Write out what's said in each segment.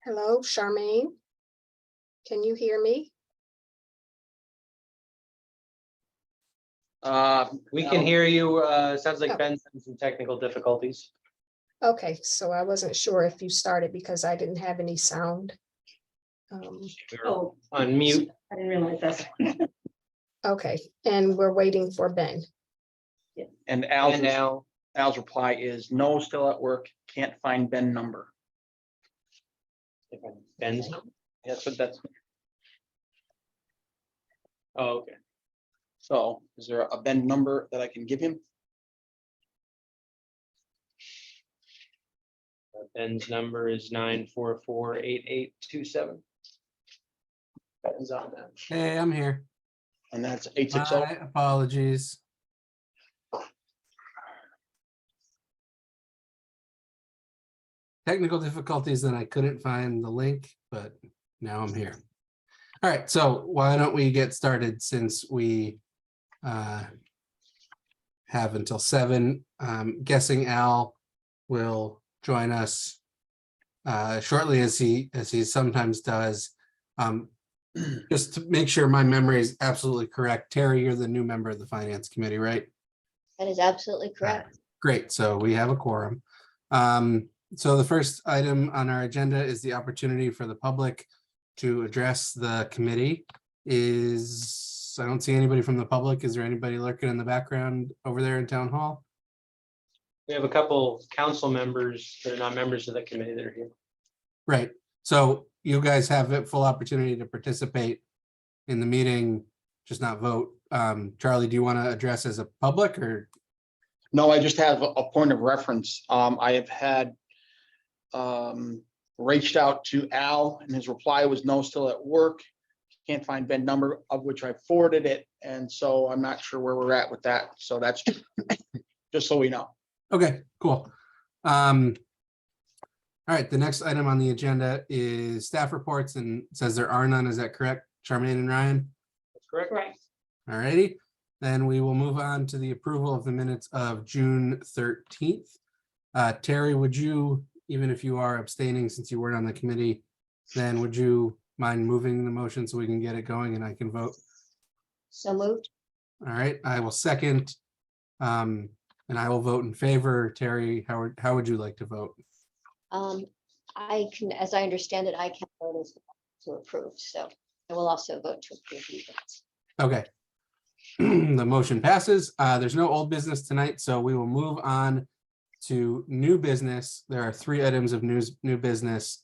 Hello, Charmaine. Can you hear me? We can hear you. Sounds like Oh. Ben's having some technical difficulties. Okay, so I wasn't sure if you started because I didn't have any sound. You're on mute. I didn't realize that. Okay, and we're waiting for Ben. And And Al's reply is no, still at work, can't find Ben number. Ben's. That's. Oh, okay. So is there a Ben number that I can give him? Ben's number is 944-8827. Ben's on that. Hey, I'm here. And that's 860. My apologies. Technical difficulties that I couldn't find the link, but now I'm here. All right, so why don't we get started since we have until 7. Guessing Al will join us shortly as he sometimes does. Just to make sure my memory is absolutely correct. Terry, you're the new member of the Finance Committee, right? That is absolutely correct. Great, so we have a quorum. So the first item on our agenda is the opportunity for the public to address the committee. I don't see anybody from the public. Is there anybody lurking in the background over there in Town Hall? We have a couple council members that are not members of the committee that are here. Right, so you guys have a full opportunity to participate in the meeting, just not vote. Charlie, do you want to address as a public or? No, I just have a point of reference. I have had reached out to Al and his reply was no, still at work. Can't find Ben number, of which I forwarded it. And so I'm not sure where we're at with that. So that's just so we know. Okay, cool. All right, the next item on the agenda is staff reports and it says there are none. Is that correct, Charmaine and Ryan? That's correct. Correct. All righty, then we will move on to the approval of the minutes of June 13th. Terry, would you, even if you are abstaining since you weren't on the committee, then would you mind moving the motion so we can get it going and I can vote? So moved. All right, I will second. And I will vote in favor. Terry, how would you like to vote? I can, as I understand it, I can vote as to approve, so I will also vote to approve these minutes. Okay. The motion passes. There's no old business tonight, so we will move on to new business. There are 3 items of new business.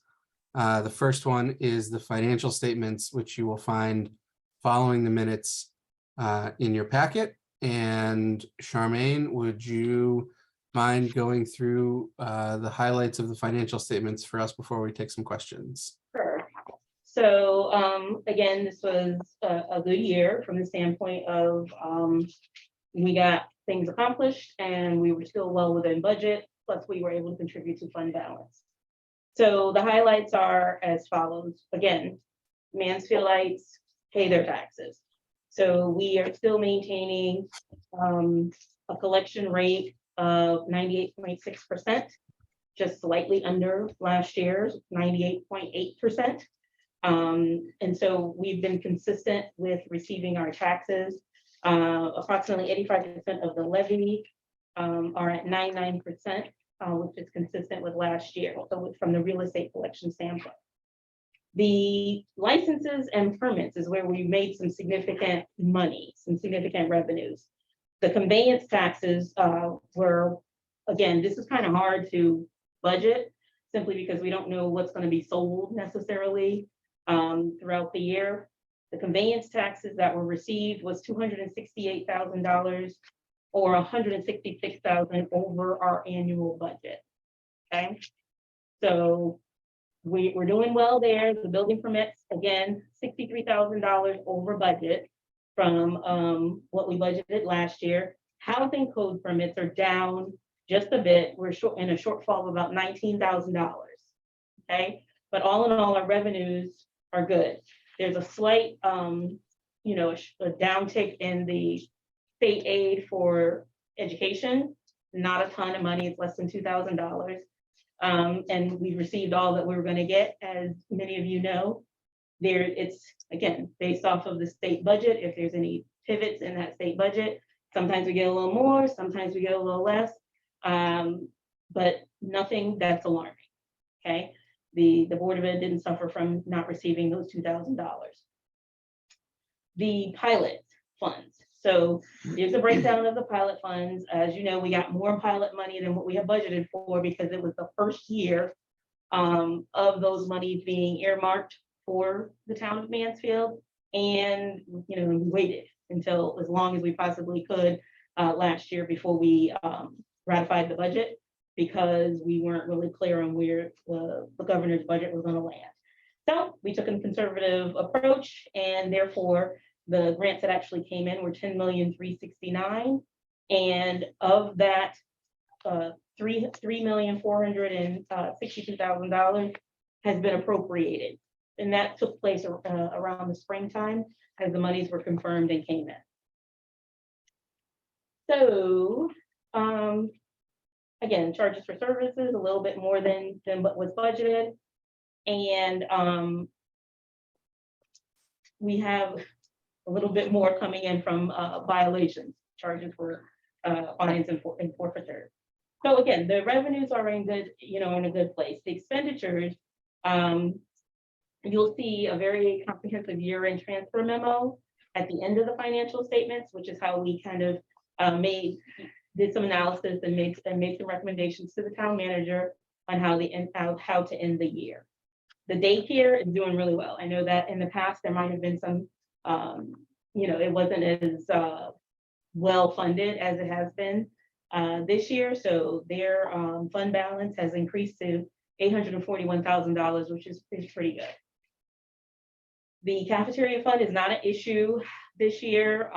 The first one is the financial statements, which you will find following the minutes in your packet. And Charmaine, would you mind going through the highlights of the financial statements for us before we take some questions? Sure. So again, this was a good year from the standpoint of we got things accomplished and we were still well within budget, plus we were able to contribute to fund balance. So the highlights are as follows. Again, Mansfieldites pay their taxes. So we are still maintaining a collection rate of 98.6%, just slightly under last year's 98.8%. And so we've been consistent with receiving our taxes. Approximately 85% of the levy are at 99%, which is consistent with last year, so from the real estate collection standpoint. The licenses and permits is where we made some significant money, some significant revenues. The conveyance taxes were, again, this is kind of hard to budget simply because we don't know what's going to be sold necessarily throughout the year. The conveyance taxes that were received was $268,000 or $166,000 over our annual budget. Okay, so we're doing well there. The building permits, again, $63,000 over budget from what we budgeted last year. Housing code permits are down just a bit. We're in a shortfall of about $19,000. Okay, but all in all, our revenues are good. There's a slight, a downtick in the state aid for education. Not a ton of money. It's less than $2,000. And we received all that we were gonna get, as many of you know. There, it's, again, based off of the state budget, if there's any pivots in that state budget, sometimes we get a little more, sometimes we get a little less, but nothing that's alarming, okay? The Board of Ed didn't suffer from not receiving those $2,000. The pilot funds. So here's a breakdown of the pilot funds. As you know, we got more pilot money than what we have budgeted for because it was the first year of those monies being earmarked for the town of Mansfield. And, you know, we waited until as long as we possibly could last year before we ratified the budget, because we weren't really clear on where the governor's budget was going to land. So we took a conservative approach, and therefore the grants that actually came in were $10,369,000, and of that, $3,462,000 has been appropriated, and that took place around the springtime as the monies were confirmed and came in. So, again, charges for services a little bit more than what was budgeted, and we have a little bit more coming in from violations, charges for fines and forfeitures. So again, the revenues are in good, you know, in a good place. The expenditures, you'll see a very comprehensive year-end transfer memo at the end of the financial statements, which is how we kind of did some analysis and made some recommendations to the town manager on how to end the year. The daycare is doing really well. I know that in the past there might have been some, you know, it wasn't as well funded as it has been this year. So their fund balance has increased to $841,000, which is pretty good. The cafeteria fund is not an issue this year.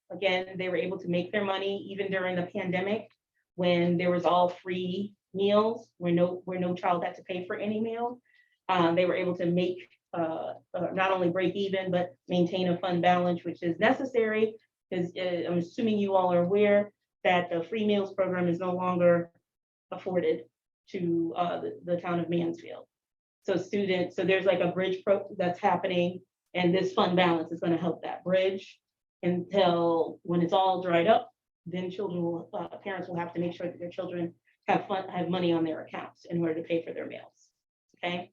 Again, they were able to make their money even during the pandemic when there was all free meals, where no child had to pay for any meal. They were able to make not only break even, but maintain a fund balance, which is necessary, because I'm assuming you all are aware that the free meals program is no longer afforded to the town of Mansfield. So there's like a bridge that's happening, and this fund balance is going to help that bridge until when it's all dried up. Then parents will have to make sure that their children have money on their accounts in order to pay for their meals. Okay.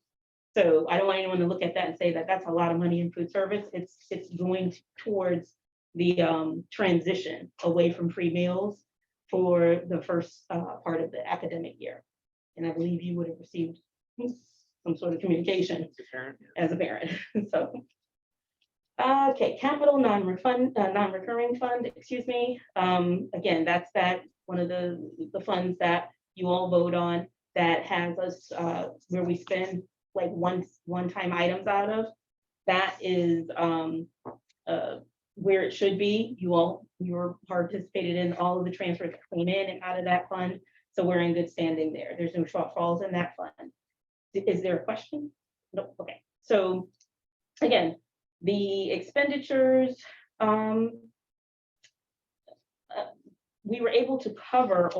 So I don't want anyone to look at that and say that that's a lot of money in food service. It's going towards the transition away from free meals for the first part of the academic year. And I believe you would have received some sort of communication as a parent. So, okay, capital non-recurring fund, excuse me. Again, that's one of the funds that you all vote on that has us where we spend like one-time items out of. That is where it should be. You're participated in all of the transfers that came in and out of that fund. So we're in good standing there. There's no shortfalls in that fund. Is there a question? No, okay. So again, the expenditures, we were able to cover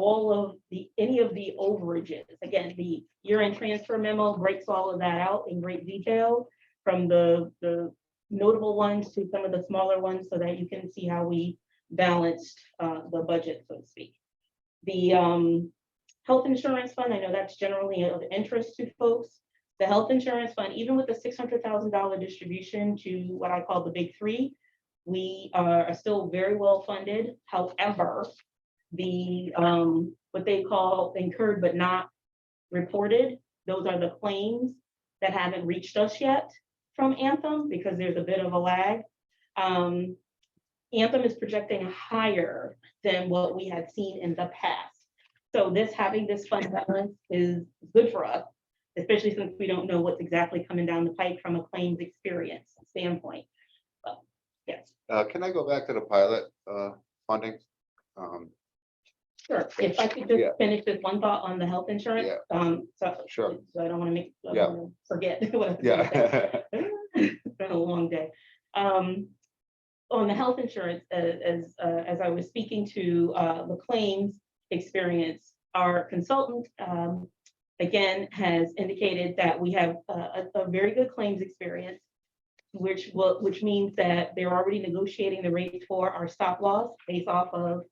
any of the overages. Again, the year-end transfer memo breaks all of that out in great detail, from the notable ones to some of the smaller ones, so that you can see how we balanced the budget, so to speak. The health insurance fund, I know that's generally of interest to folks. The health insurance fund, even with the $600,000 distribution to what I call the big three, we are still very well funded. However, the what they call incurred but not reported, those are the claims that haven't reached us yet from Anthem, because there's a bit of a lag. Anthem is projecting higher than what we had seen in the past. So having this fund balance is good for us, especially since we don't know what's exactly coming down the pike from a claims experience standpoint. But, yes. Can I go back to the pilot funding? Sure. If I could just finish this one thought on the health insurance. Sure. So I don't want to forget what I was gonna say. It's been a long day. On the health insurance, as I was speaking to the claims experience, our consultant again, has indicated that we have a very good claims experience, which means that they're already negotiating the rates for our stop loss based off of,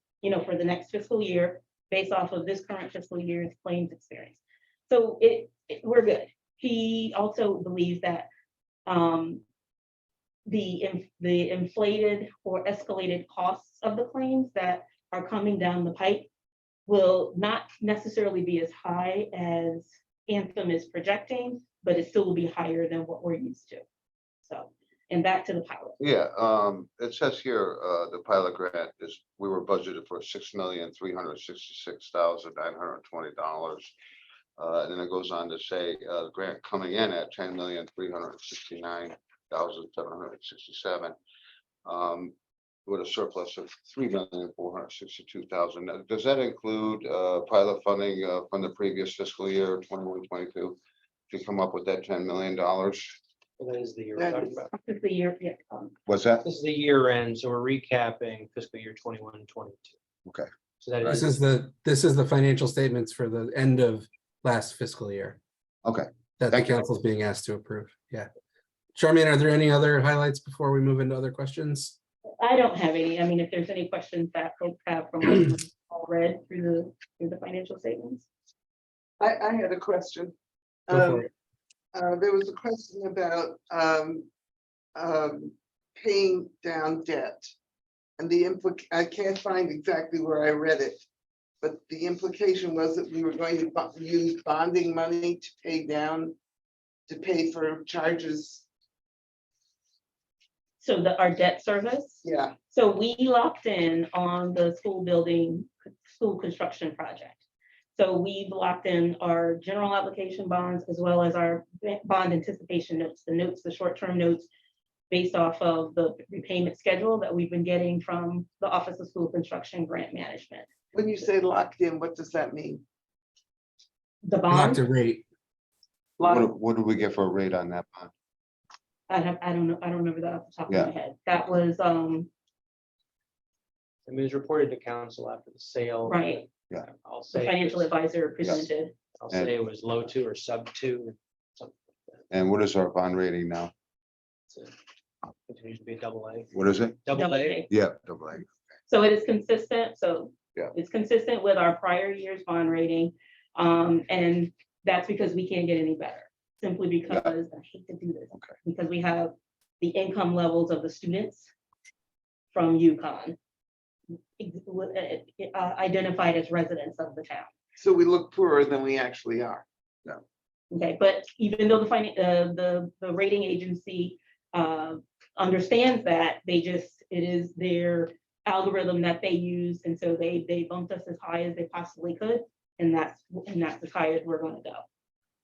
for the next fiscal year, based off of this current fiscal year's claims experience. So we're good. He also believes that the inflated or escalated costs of the claims that are coming down the pipe will not necessarily be as high as Anthem is projecting, but it still will be higher than what we're used to. So, and back to the pilot. Yeah, it says here, the pilot grant is, we were budgeted for $6,366,920. And then it goes on to say, grant coming in at $10,369,767. With a surplus of $3,462,000. Does that include pilot funding from the previous fiscal year, 21-22, to come up with that $10 million? That is the year we're That talking is- about. This is the year, yeah. What's that? This is the year end, so we're recapping fiscal year 21-22. Okay. So that This is, is the financial statements for the end of last fiscal year Okay. that the Thank you. council is being asked to approve. Yeah. Charmaine, are there any other highlights before we move into other questions? I don't have any. I mean, if there's any questions that folks have from what we've all read through the financial statements. I had a question. Go for it. There was a question about paying down debt. And I can't find exactly where I read it, but the implication was that we were going to use bonding money to pay for charges. So our debt service. Yeah, So we locked in on the school construction project. So we've locked in our general application bonds as well as our bond anticipation notes, the short-term notes based off of the repayment schedule that we've been getting from the Office of School Construction Grant Management. when you say locked in, what does that mean? The Locked a bond, rate. What do we get for a rate on that bond? I don't know, I don't remember that off the top of Yeah. my head. That was, I mean, it was reported to council after the sale. right, I'll the say, financial advisor presented. I'll say it was low 2 or sub 2. Something like that. And what is our bond rating now? So, continues to be a AA. What is it? Double A. Yeah, double A. So it is consistent, so. Yeah. It's consistent with our prior year's bond rating. And that's because we can't get any better, simply because, I hate to do this. Okay. Because we have the income levels of the students from UConn identified as residents of the town. So we look poorer than we actually are. Okay, but even though the rating agency understands that, it is their algorithm that they use, and so they bumped us as high as they possibly could, and that's as high as we're going to go.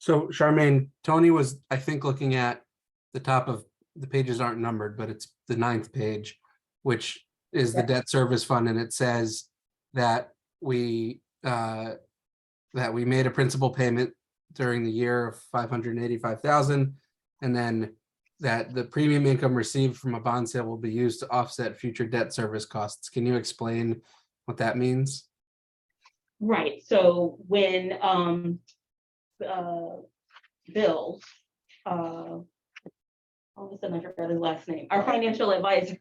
So Charmaine, Tony was, I think, looking at the top of the pages aren't numbered, but it's the 9th page, which is the debt service fund, and it says that we made a principal payment during the year of $585,000, and then that the premium income received from a bond sale will be used to offset future debt service costs. Can you explain what that means? Right, so when Bill, all of a sudden I forgot his last name, our financial advisor,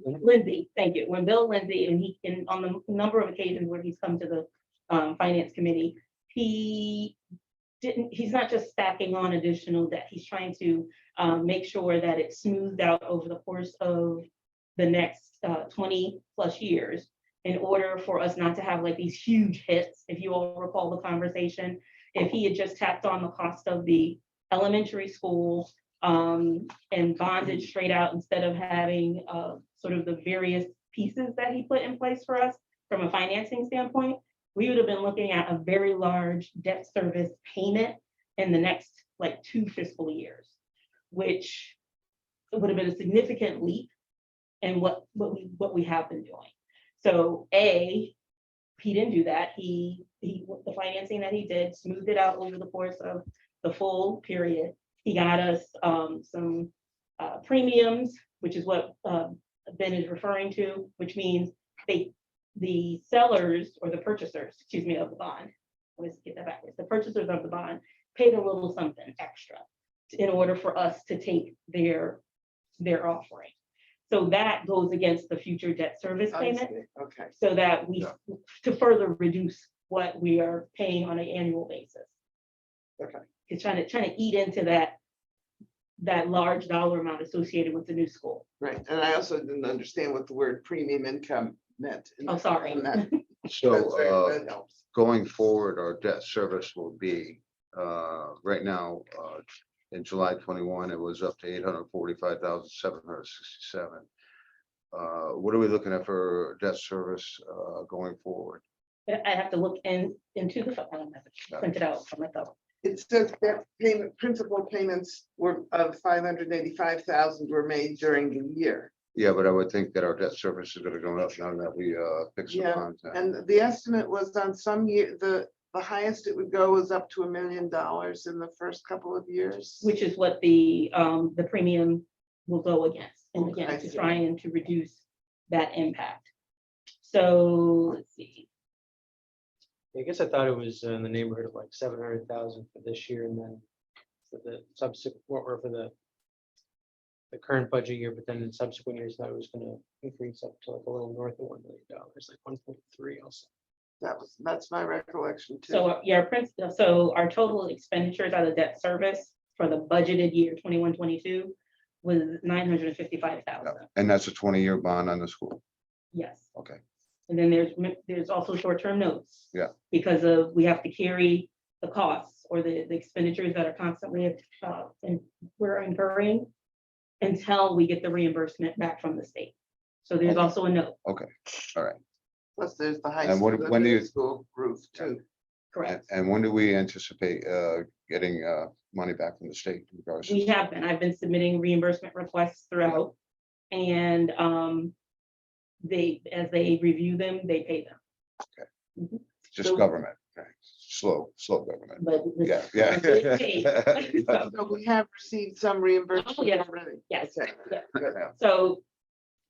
Lindsay, thank you. When Bill Lindsay, and on the number of occasions where he's come to the finance committee, he's not just stacking on additional debt. He's trying to make sure that it's smoothed out over the course of the next 20 plus years in order for us not to have like these huge hits. If you all recall the conversation, if he had just tapped on the cost of the elementary school and bonded straight out instead of having sort of the various pieces that he put in place for us from a financing standpoint, we would have been looking at a very large debt service payment in the next like 2 fiscal years, which would have been a significant leap in what we have been doing. So he didn't do that. The financing that he did smoothed it out over the course of the full period. He got us some premiums, which is what Ben is referring to, which means the sellers or the purchasers, excuse me, of the bond let's get that back. The purchasers of the bond paid a little something extra in order for us to take their offering. So that goes against the future debt service I payment, see. Okay, so that we, Yeah. to further reduce what we are paying on an annual basis. okay. It's trying to eat into that large dollar amount associated with the new school. Right, and I also didn't understand what the word premium income meant. Oh, sorry. And that- So, that helps. going forward, our debt service will be, right now, in July 21, it was up to 845,767. What are we looking at for debt service, going forward? I have to look into the, I don't have it printed out for myself. It says that principal payments were of 585,000 were made during the year. Yeah, but I would think that our debt service is gonna go up now that we, fix some Yeah, content. And the estimate was on some year, the highest it would go was up to $1 million in the first couple of years. Which is what the premium will go against, and I again, to see. try and to reduce that impact. So, let's see, I guess I thought it was in the neighborhood of like 700,000 for this year, and then for the subsequent, or for the current budget year, but then in subsequent years, that was gonna increase up to like a little north of $1 million, like 1.3 also. That's my recollection too. so, yeah, so our total expenditures out of debt service for the budgeted year 21-22 was 955,000, And that's a 20-year bond on the school. yes. Okay. And then there's also short-term notes. Yeah. Because we have to carry the costs or the expenditures that are constantly, and we're incurring until we get the reimbursement back from the state. So there's also a note, All right. Plus there's the high And school, when the do you- middle school roof too. And, correct? and when do we anticipate, getting, money back from the state? in regards to- I've been submitting reimbursement requests throughout. And as they review them, they pay them. Just so- government, okay. Slow government. But Yeah, They pay. yeah. So we have received some reimbursement Oh, yeah. already. Yes. Okay, Yeah. good. So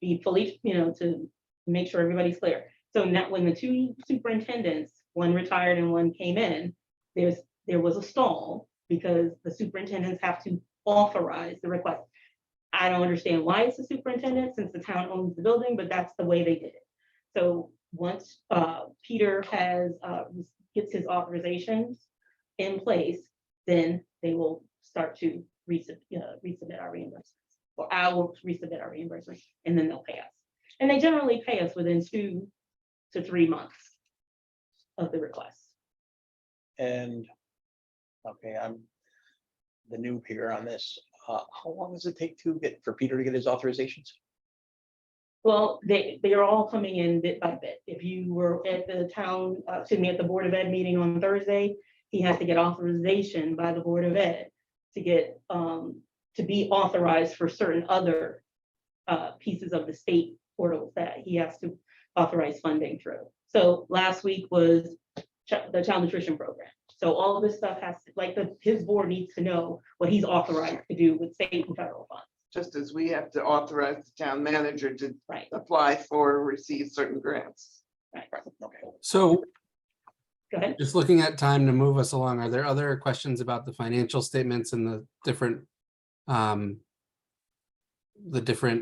be fully, to make sure everybody's clear. So now when the two superintendents, one retired and one came in, there was a stall because the superintendents have to authorize the request. I don't understand why it's the superintendent since the town owns the building, but that's the way they did it. So once Peter gets his authorizations in place, then they will start to resubmit our reimbursements. Or I will resubmit our reimbursements, and then they'll pay us. And they generally pay us within 2 to 3 months of the request. And, okay, I'm the noob here on this. How long does it take for Peter to get his authorizations? Well, they're all coming in bit by bit. If you were at the at the Board of Ed meeting on Thursday, he has to get authorization by the Board of Ed to get, to be authorized for certain other pieces of the state portals that he has to authorize funding through. So last week was the child nutrition program. So all of this stuff has to, like, his board needs to know what he's authorized to do with state and federal funds. Just as we have to authorize the town manager to Right. apply for, or receive certain grants. Right. Okay. So Go ahead. just looking at time to move us along, are there other questions about the financial statements and the different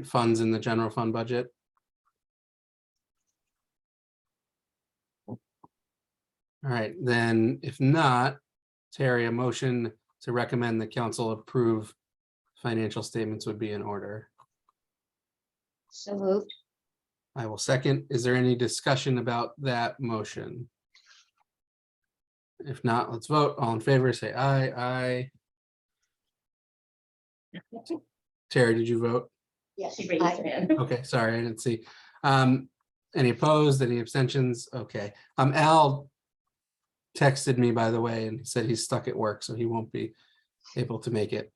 funds in the general fund budget? All right, then if not, Terry, a motion to recommend the council approve financial statements would be in order. So moved. I will second. Is there any discussion about that motion? If not, let's vote. All in favor, say aye. Aye. Terry, did you vote? Yes. She raised her hand. Okay, sorry, I didn't see. Any opposed, any abstentions? Okay. Al texted me, by the way, and said he's stuck at work, so he won't be able to make it.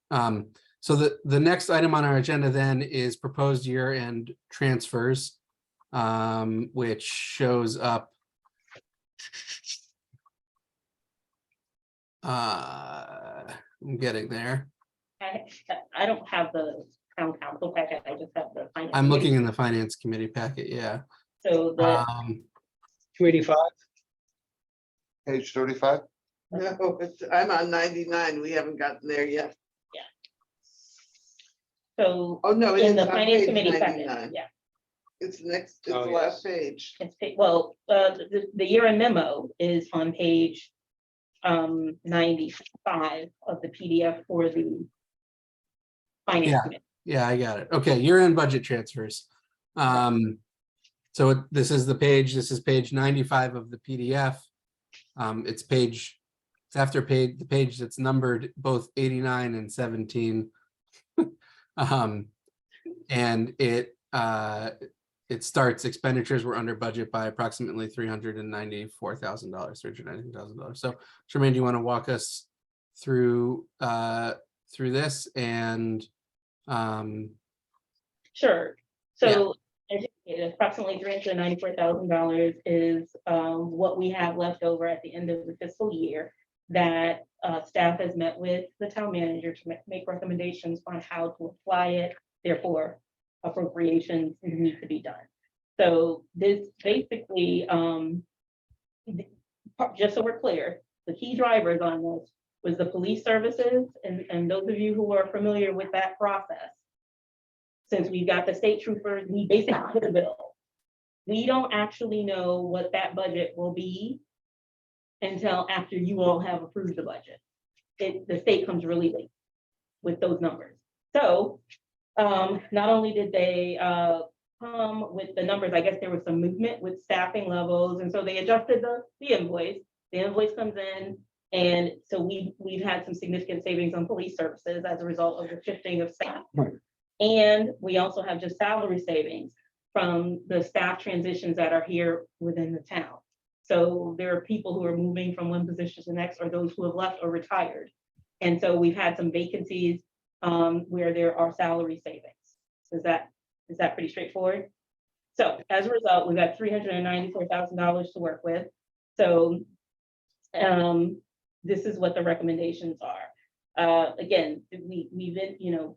So the next item on our agenda then is proposed year-end transfers, which shows up. I'm getting there. I don't have the town council packet, I just have the. finance I'm looking committee. in the finance committee packet, yeah. So the, 285. page 35? No, I'm on 99. We haven't gotten there yet. So Oh, no, it in is the on finance page committee section, 99. yeah, It's next, it's Oh, the yes. last page. it's, well, the year-end memo is on page 95 of the PDF for the finance Yeah. committee. Yeah, I got it. Okay, year-end budget transfers. So this is page 95 of the PDF. It's after the page that's numbered both 89 and 17. And it starts, expenditures were under budget by approximately $394,000, $390,000. So Charmaine, do you want to walk us through this and Sure. So as indicated, approximately $394,000 is what we have left over at the end of the fiscal year that staff has met with the town manager to make recommendations on how to apply it. Therefore, appropriations need to be done. So this basically, just so we're clear, the key drivers on this was the police services, and those of you who are familiar with that process, since we've got the state troopers, we basically put a bill. We don't actually know what that budget will be until after you all have approved the budget. The state comes really late with those numbers. So not only did they come with the numbers, I guess there was some movement with staffing levels, and so they adjusted the invoice. The invoice comes in, and so we've had some significant savings on police services as a result of the shifting of staff. And we also have just salary savings from the staff transitions that are here within the town. So there are people who are moving from one position to the next, or those who have left or retired. And so we've had some vacancies where there are salary savings. Is that pretty straightforward? So as a result, we've got $394,000 to work with. So this is what the recommendations are. Again, we've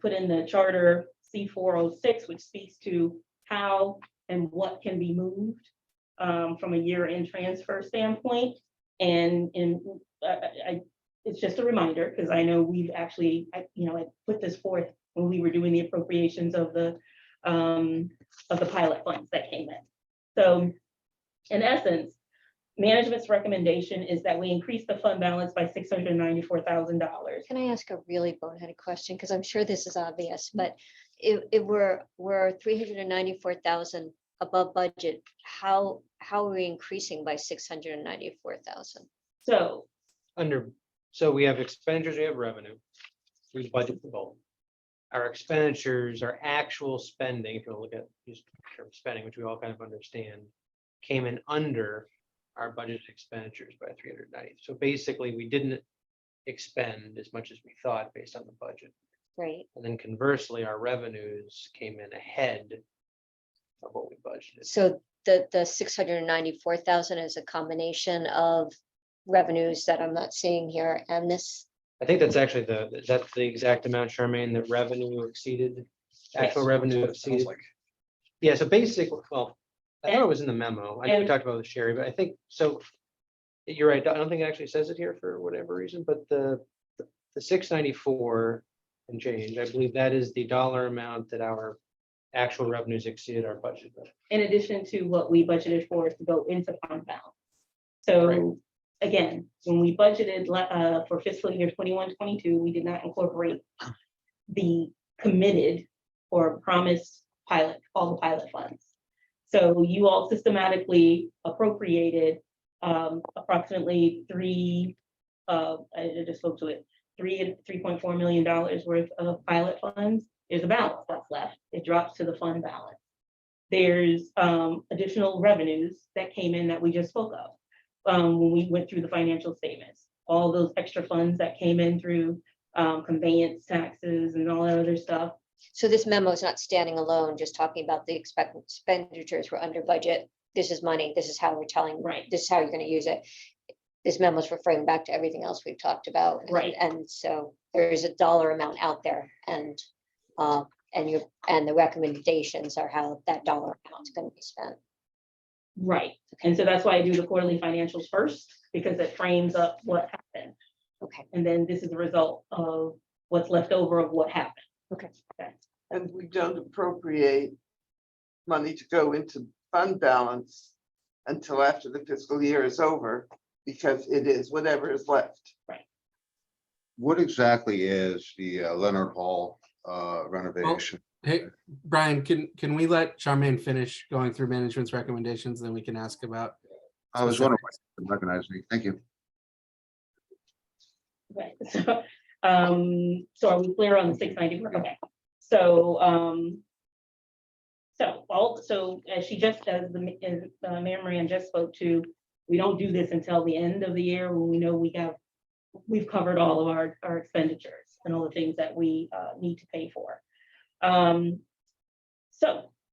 put in the charter C406, which speaks to how and what can be moved from a year-end transfer standpoint. And it's just a reminder, because I know we've actually, I put this forth when we were doing the appropriations of the pilot funds that came in. So in essence, management's recommendation is that we increase the fund balance by $694,000. Can I ask a really boneheaded question? Because I'm sure this is obvious, but if we're 394,000 above budget, how are we increasing by 694,000? So So we have expenditures, we have revenue. We budget for both. Our expenditures, our actual spending, if you look at just spending, which we all kind of understand, came in under our budgeted expenditures by 390. So basically, we didn't expend as much as we thought based on the budget. Right. And then conversely, our revenues came in ahead of what we budgeted. So the 694,000 is a combination of revenues that I'm not seeing here and this. I think that's actually that's the exact amount, Charmaine, that revenue exceeded, actual revenue exceeded. Yeah, so basically, well, I thought it was in the memo. I know we And- talked about it with Sherry, but I think, so you're right. I don't think it actually says it here for whatever reason, but the 694 and change, I believe that is the dollar amount that our actual revenues exceeded our budget. in addition to what we budgeted for to go into fund balance. So again, when we budgeted for fiscal year 21-22, we did not incorporate the committed or promised all the pilot funds. So you all systematically appropriated approximately I just spoke to it, $3.4 million worth of pilot funds. There's a balance that's left. It drops to the fund balance. There's additional revenues that came in that we just spoke of when we went through the financial statements. All those extra funds that came in through conveyance taxes and all that other stuff. So this memo is not standing alone, just talking about the expenditures were under budget. This is money. This is how we're telling, Right. this is how you're going to use it. This memo is referring back to everything else we've talked about. Right. And so there is a dollar amount out there, and the recommendations are how that dollar amount is going to be spent. Right, and so that's why I do the quarterly financials first, because it frames up what happened. Okay, And then this is the result of what's left over of what happened. okay. And we don't appropriate money to go into fund balance until after the fiscal year is over, because it is whatever is left. What exactly is the Leonard Hall renovation? Hey, Brian, can we let Charmaine finish going through management's recommendations, then we can ask about? I was wondering, why you didn't recognize me. Thank you. Right, so are we clear on the 694? Okay, so, so as she just, as Mayor Moran just spoke to, we don't do this until the end of the year when we know we've covered all of our expenditures and all the things that we need to pay for. So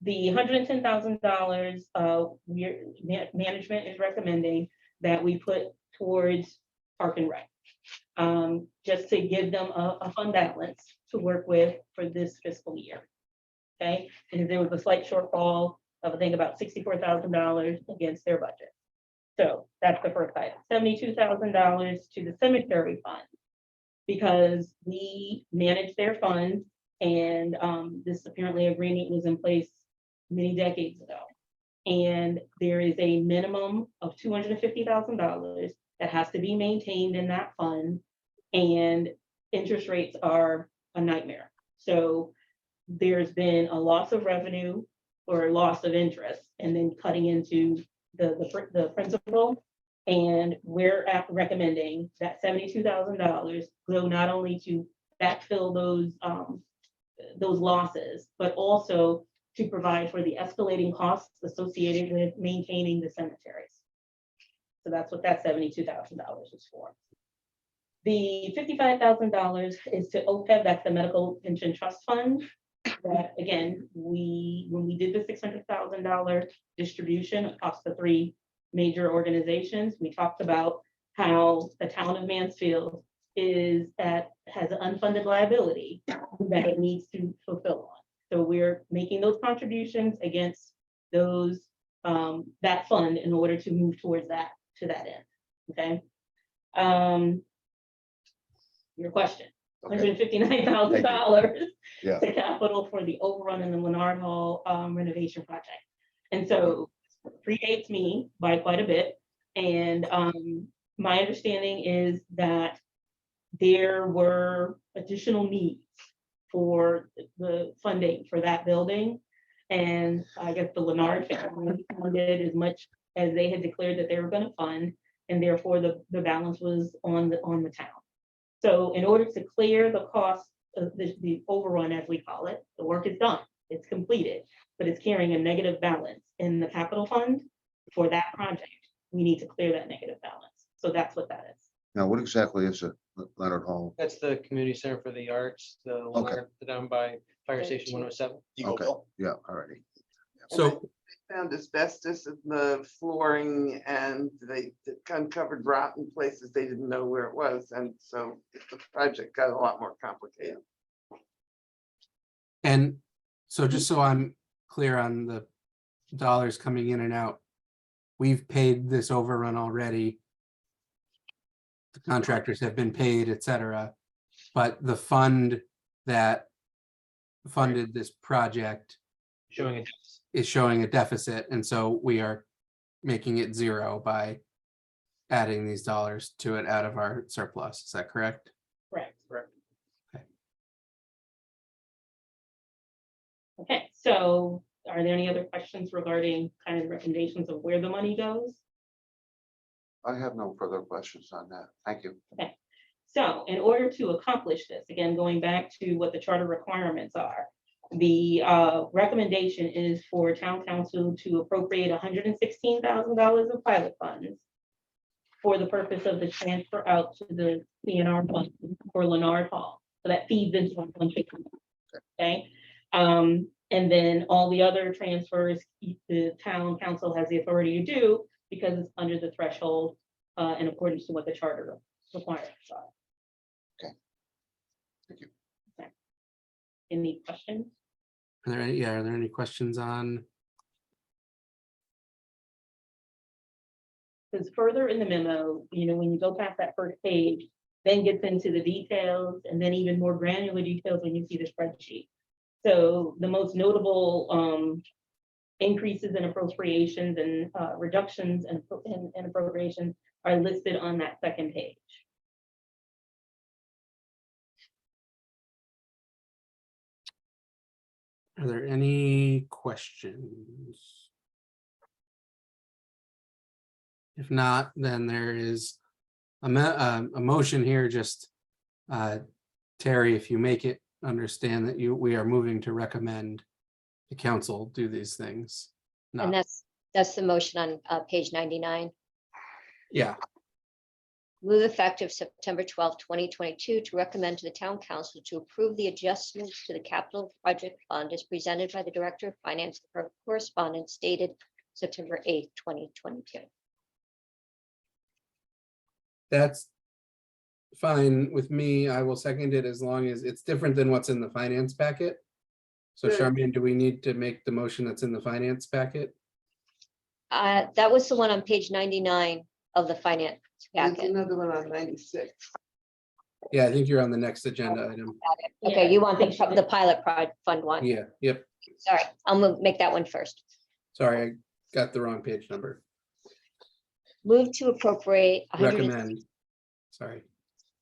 the $110,000, management is recommending that we put towards Park and Rec. Just to give them a fund balance to work with for this fiscal year. Okay, and there was a slight shortfall of, I think, about $64,000 against their budget. So that's the first item, $72,000 to the cemetery fund, because we manage their fund, and this apparently agreement was in place many decades ago. And there is a minimum of $250,000 that has to be maintained in that fund, and interest rates are a nightmare. So there's been a loss of revenue or loss of interest, and then cutting into the principal. And we're recommending that $72,000 go not only to backfill those losses, but also to provide for the escalating costs associated with maintaining the cemeteries. So that's what that $72,000 is for. The $55,000 is to OPEB, that's the Medical Pension Trust Fund. That again, when we did the $600,000 distribution across the three major organizations, we talked about how the town of Mansfield has an unfunded liability that it needs to fulfill on. So we're making those contributions against those that fund in order to move towards that, to that end. Okay. Your question. Okay. $159,000 Yeah. to capital for the overrun in the Leonard Hall renovation project. And so predates me by quite a bit. And my understanding is that there were additional needs for the funding for that building. And I guess the Leonard family funded as much as they had declared that they were going to fund, and therefore the balance was on the town. So in order to clear the cost of the overrun, as we call it, the work is done, it's completed, but it's carrying a negative balance in the capital fund for that project. We need to clear that negative balance. So that's what that is. Now, what exactly is it, Leonard Hall? That's the community center for the arts, down by Fire Station 107. Okay, yeah, alrighty. So, Found asbestos in the flooring, and they uncovered rotten places they didn't know where it was, and so the project got a lot more complicated. and so just so I'm clear on the dollars coming in and out, we've paid this overrun already. The contractors have been paid, et cetera, but the fund that funded this project Showing a deficit. is showing a deficit, and so we are making it zero by adding these dollars to it out of our surplus. Is that correct? Correct. Correct. Okay, so are there any other questions regarding kind of recommendations of where the money goes? I have no further questions on that. Thank you. Okay, so in order to accomplish this, again, going back to what the charter requirements are, the recommendation is for town council to appropriate $116,000 of pilot funds for the purpose of the transfer out to the CNR fund for Leonard Hall. So that feeds into 150. Okay. And then all the other transfers, the town council has the authority to do because it's under the threshold in accordance to what the charter requirements are. Okay. Thank you. Okay. Any questions? Are there any questions on Because further in the memo, when you go past that first page, then gets into the details and then even more granular details when you see the spreadsheet. So the most notable increases in appropriations and reductions in appropriations are listed on that second page. Are there any questions? If not, then there is a motion here, just Terry, if you make it understand that we are moving to recommend the council do these things. And No, that's the motion on page 99. yeah, Move effective September 12th, 2022, to recommend to the town council to approve the adjustments to the capital project fund as presented by the Director of Finance per correspondence dated September 8th, 2022. that's fine with me. I will second it as long as it's different than what's in the finance packet. So Good. Charmaine, do we need to make the motion that's in the finance packet? That was the one on page 99 of the finance There's packet. another one on 96. Yeah, I think you're on the next agenda item. Okay, Yeah, you want I think the pilot fund one? Yeah, yep. Sorry, make that one first. Sorry, I got the wrong page number. Move to appropriate. Recommend. Sorry.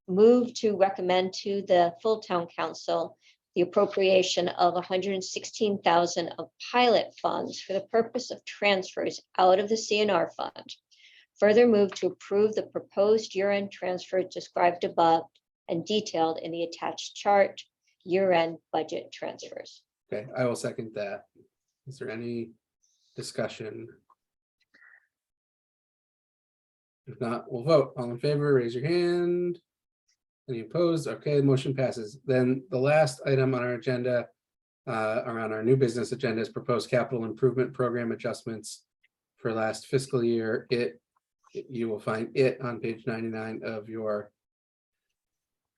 Move to recommend to the full town council the appropriation of 116,000 of pilot funds for the purpose of transfers out of the CNR fund. Further move to approve the proposed year-end transfer described above and detailed in the attached chart, year-end budget transfers. Okay, I will second that. Is there any discussion? If not, we'll vote. All in favor, raise your hand. Any opposed? Okay, motion passes. Then the last item on our agenda, around our new business agenda, is proposed capital improvement program adjustments for last fiscal year. You will find it on page 99 of your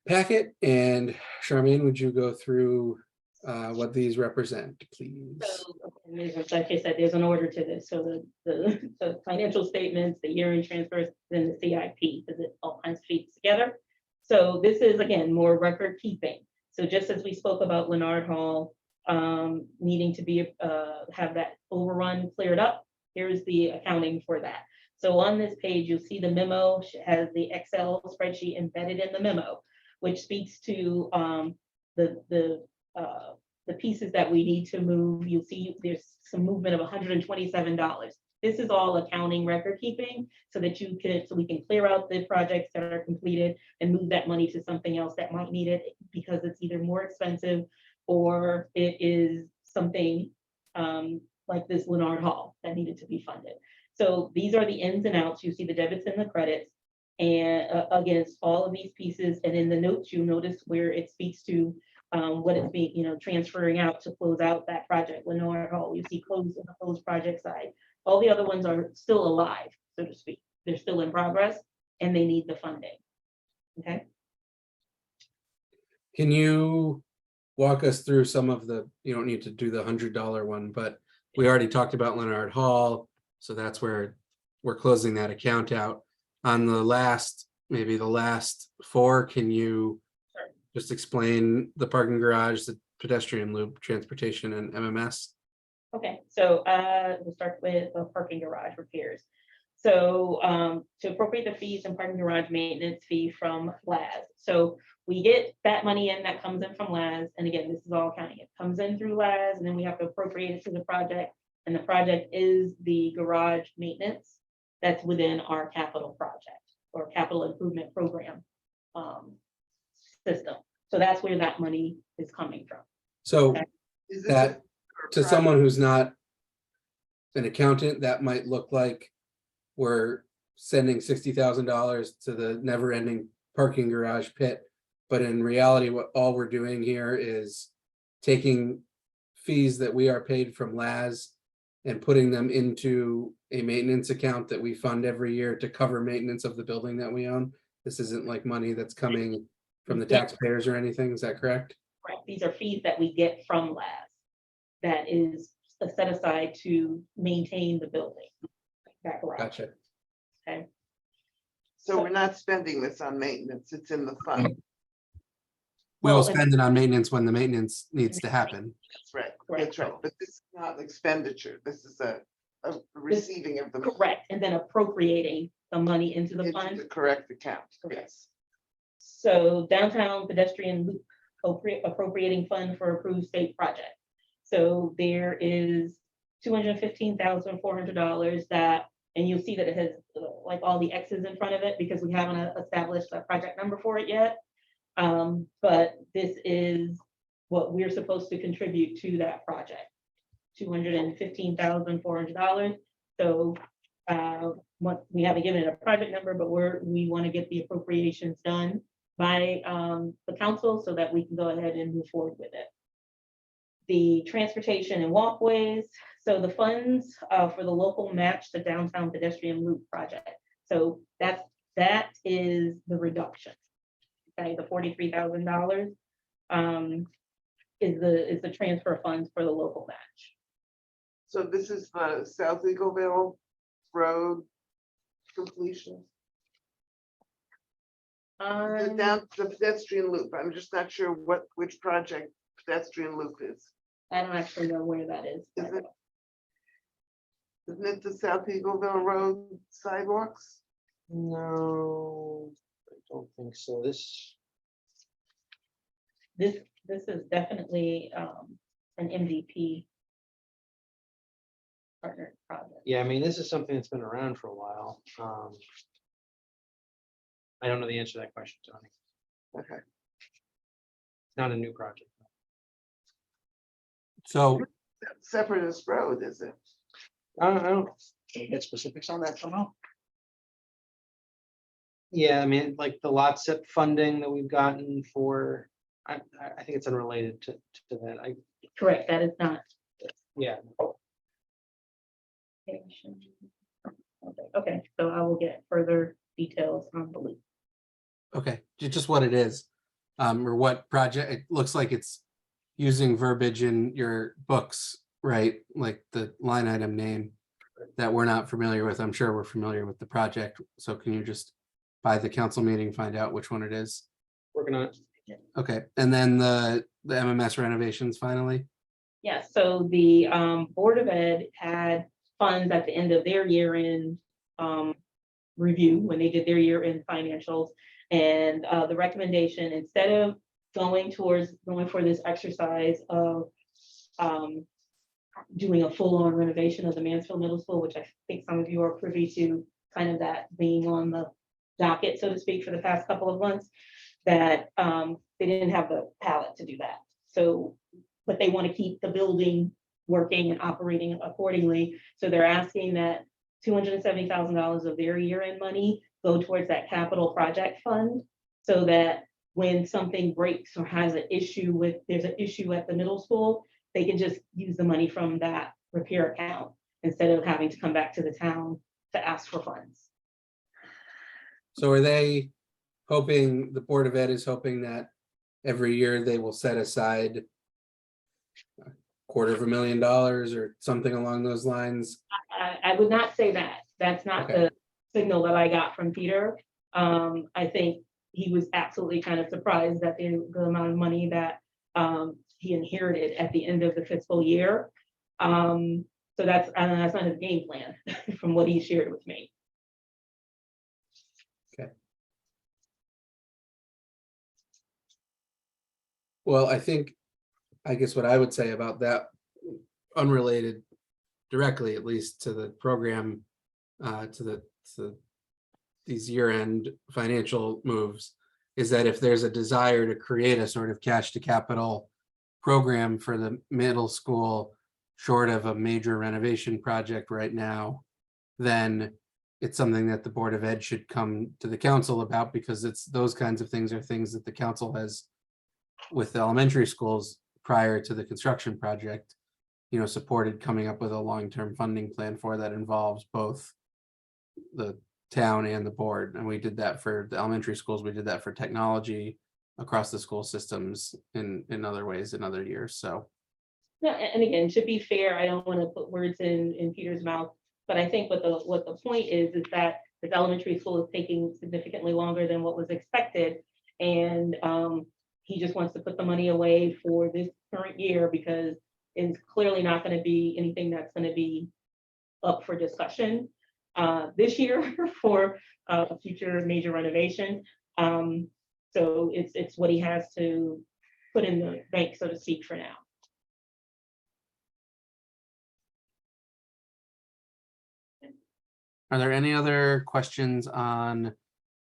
packet. And Charmaine, would you go through what these represent, please? So, and like I said, there's an order to this. So the financial statements, the year-end transfers, then the CIP, because it all kinds of feeds together. So this is, again, more record keeping. So just as we spoke about Leonard Hall needing to be have that overrun cleared up, here's the accounting for that. So on this page, you'll see the memo has the Excel spreadsheet embedded in the memo, which speaks to the pieces that we need to move. You'll see there's some movement of $127. This is all accounting record keeping so that we can clear out the projects that are completed and move that money to something else that might need it because it's either more expensive or it is something like this Leonard Hall that needed to be funded. So these are the ins and outs. You see the debits and the credits and against all of these pieces. And in the notes, you notice where it speaks to what it's being, transferring out to close out that project. Leonard Hall, you see close on the closed project side. All the other ones are still alive, so to speak. They're still in progress and they need the funding. Okay. Can you walk us through some of you don't need to do the $100 one, but we already talked about Leonard Hall. So that's where we're closing that account out. On maybe the last four, can you just explain the parking garage, the pedestrian loop, transportation, and MMS? Okay, so we'll start with the parking garage repairs. So to appropriate the fees and parking garage maintenance fee from LAS. So we get that money in that comes in from LAS. And again, this is all accounting. It comes in through LAS and then we have to appropriate it to the project. And the project is the garage maintenance that's within our capital project or capital improvement program system. So that's where that money is coming from. So Okay. Is this that, a to someone who's not an accountant, that might look like we're sending $60,000 to the never-ending parking garage pit. But in reality, all we're doing here is taking fees that we are paid from LAS and putting them into a maintenance account that we fund every year to cover maintenance of the building that we own. This isn't like money that's coming from the taxpayers or anything. Is that correct? Right, these are fees that we get from LAS that is set aside to maintain the building. That garage. Gotcha. Okay, So we're not spending this on maintenance, it's in the fund. We will Well, spend it on maintenance when the maintenance needs to happen. That's right, Correct. that's right, but this is not expenditure, this is a receiving of the. correct, and then appropriating the money into the Into fund. the correct account, Correct. yes. So downtown pedestrian loop appropriating fund for approved state project. So there is $215,400 that, and you'll see that it has like all the X's in front of it because we haven't established a project number for it yet. But this is what we're supposed to contribute to that project. $215,400. So we haven't given it a project number, but we want to get the appropriations done by the council so that we can go ahead and move forward with it. The transportation and walkways, so the funds for the local match the downtown pedestrian loop project. So that is the reduction. Okay, the $43,000 is the transfer funds for the local match. So this is the South Eagleville Road completion. The pedestrian loop, I'm just not sure which project pedestrian loop is. I don't actually know where that is. Isn't it the South Eagleville Road sidewalks? No, I don't think so. This is definitely an MVP partner project. Yeah, I mean, this is something that's been around for a while. I don't know the answer to that question, Tony. Okay. It's not a new project. So Separatist Road, is it? I don't, Can we get specifics on that somehow? yeah, I mean, like the lot SIP funding that we've gotten for, I think it's unrelated to that. Correct, that is not. Yeah, Okay, so I will get further details on the loop. okay, just what it is, or what project, it looks like it's using verbiage in your books, right? Like the line item name that we're not familiar with. I'm sure we're familiar with the project. So can you just, by the council meeting, find out which one it is? working on it. Okay, and then the MMS renovations finally? Yeah, so the Board of Ed had funds at the end of their year-end review, when they did their year-end financials. And the recommendation, instead of going for this exercise of doing a full-on renovation of the Mansfield Middle School, which I think some of you are privy to, kind of that being on the docket, so to speak, for the past couple of months, that they didn't have the palette to do that. So, but they want to keep the building working and operating accordingly. So they're asking that $270,000 of their year-end money go towards that capital project fund, so that when something breaks or has an issue there's an issue at the middle school, they can just use the money from that repair account instead of having to come back to the town to ask for funds. So are they hoping, the Board of Ed is hoping that every year they will set aside $250,000 or something along those lines? I would not say that. That's not Okay. the signal that I got from Peter. I think he was absolutely kind of surprised that the amount of money that he inherited at the end of the fiscal year. So that's not his game plan from what he shared with me. Well, I guess what I would say about that, unrelated directly, at least to the program, to these year-end financial moves, is that if there's a desire to create a sort of cash to capital program for the middle school, short of a major renovation project right now, then it's something that the Board of Ed should come to the council about, because it's those kinds of things are things that the council has with the elementary schools prior to the construction project, supported coming up with a long-term funding plan for that involves both the town and the board. And we did that for the elementary schools. We did that for technology across the school systems in other ways in other years. So. No, and again, to be fair, I don't want to put words in Peter's mouth, but I think what the point is that This elementary school is taking significantly longer than what was expected. And he just wants to put the money away for this current year because it's clearly not going to be anything that's going to be up for discussion this year for a future major renovation. So it's what he has to put in the bank, so to speak, for now. Are there any other questions on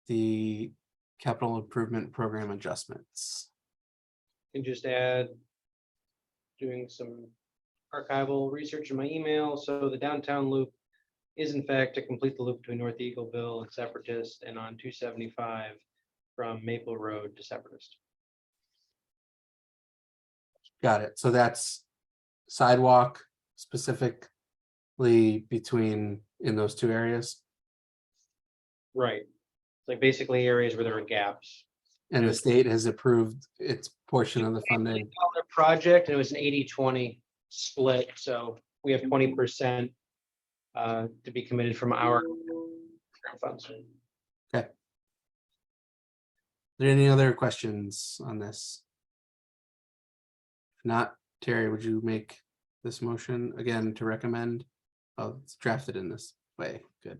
the capital improvement program adjustments? And just add, doing some archival research in my email. So the downtown loop is in fact to complete the loop between North Eagleville and Separatist and on 275 from Maple Road to Separatist. Got it. So that's sidewalk specifically between in those two areas. Right. Like basically areas where there are gaps. And the state has approved its portion of the funding. $8 project, and it was an 80-20 split, so we have 20% to be committed from our funds. Are there any other questions on this? If not, Terry, would you make this motion again to recommend? Oh, it's drafted in this way. Good.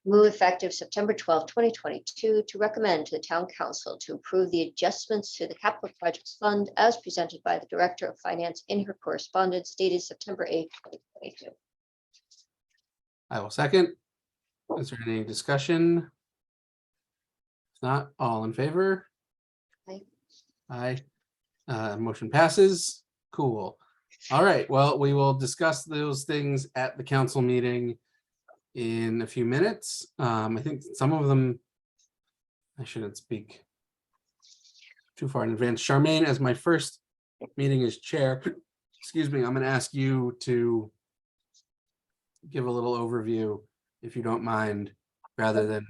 Move effective September 12, 2022, to recommend to the town council to approve the adjustments to the capital projects fund as presented by the Director of Finance in her correspondence dated September 8, 2022. I will second. Is there any discussion? If not, all in favor? Aye. Aye. Motion passes. Cool. All right, well, we will discuss those things at the council meeting in a few minutes. I think some of them, I shouldn't speak too far in advance. Charmaine, as my first meeting as chair, excuse me, I'm going to ask you to give a little overview, if you don't mind, rather than,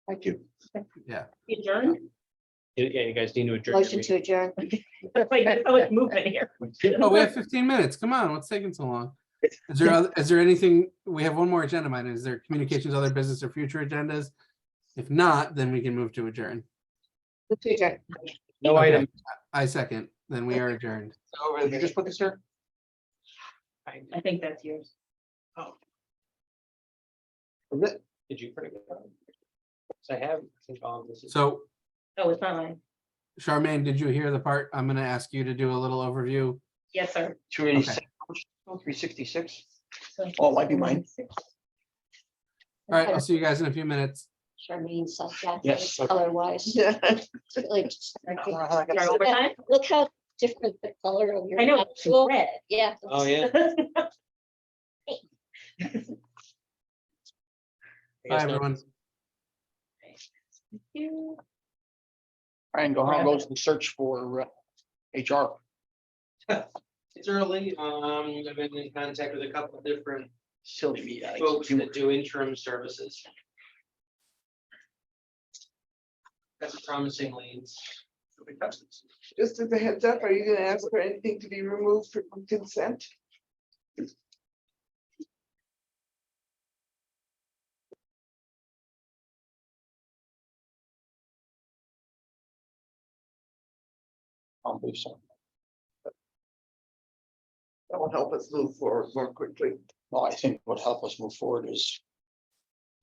Thank you. yeah. Adjourn. Yeah, you guys need to adjourn. Motion to adjourn. Like, there's so much movement here. Oh, we have 15 minutes. Come on, what's taking so long? Is there anything, we have one more agenda item. Is there communications, other business or future agendas? If not, then we can move to adjourn. To adjourn. No Okay. item. I second, then we are adjourned. Over Did you there. just put this here? I think that's yours. Did you print it? So I have, I think all of this is. So Oh, it's not mine. Charmaine, did you hear the part? I'm gonna ask you to do a little overview. Yes, sir. 286, 366. Oh, it might be mine. All right, I'll see you guys in a few minutes. Charmaine subject. Yes. Color wise. Yeah. Start overtime? Look how different the color of your. I know, actual- red. Yeah. Oh, yeah. Bye, everyone. Brian, go how goes the search for HR? It's early. I've been in contact with a couple of different Silly me. folks that do interim services. That's promising leads. Just as a heads up, are you gonna ask for anything to be removed from consent? I believe so. That will help us move forward more quickly. Well, I think what helped us move forward is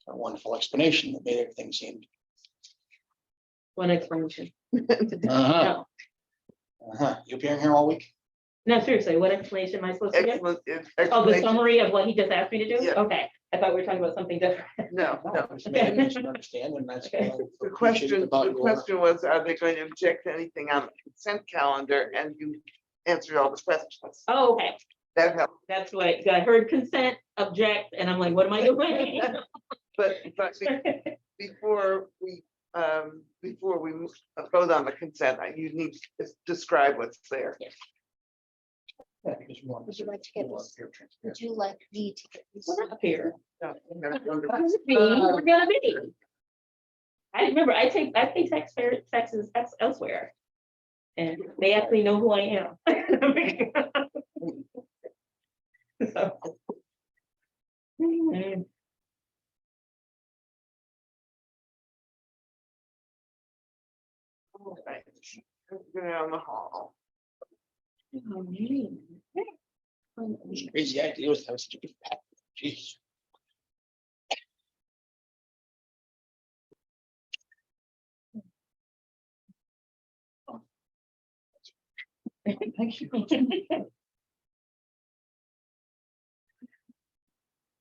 a wonderful explanation that made everything seem. One explanation. Uh-huh. No, You'll be here all week? no, seriously, what explanation am I supposed to get? Excellent. Oh, the Explanation. summary of what he just asked me to do? Yeah. Okay, I thought we were talking about something different. No, no. Just maybe you should understand, and that's. Okay. what I The appreciated question, about the your- question was, are they going to object to anything on the consent calendar? And you answered all the questions. Oh, okay, That helped. that's what, I heard consent, object, and I'm like, what am I doing? But before we vote on the consent, you need to describe what's there. Yeah, because we want- Would you like to get we want this? fair Would transparency. you like me to get this? We're not here. No, I'm gonna go to- We're gonna be. I remember, I pay taxes elsewhere. And they actually know who I am. So, Mhm. All right, let's go down the hall. Crazy idea was to have a stupid pack. Jeez.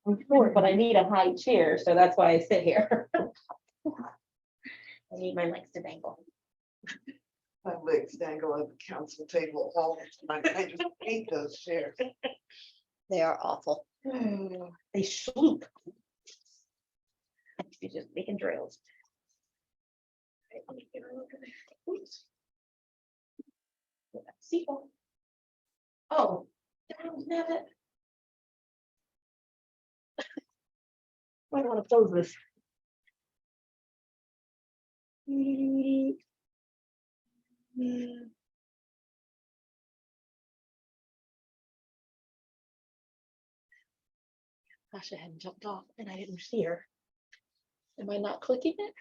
I'm short, but I need a high chair, so that's why I sit here. I need my legs to dangle. My legs dangle at the council table all the time. I just hate those chairs. They are awful. They sloop. You're just making drills. Right, let me get a look at it. Oops. Sequel. Oh, damn it. I don't want to close this. Gosh, I hadn't jumped off and I didn't see her. Am I not clicking it?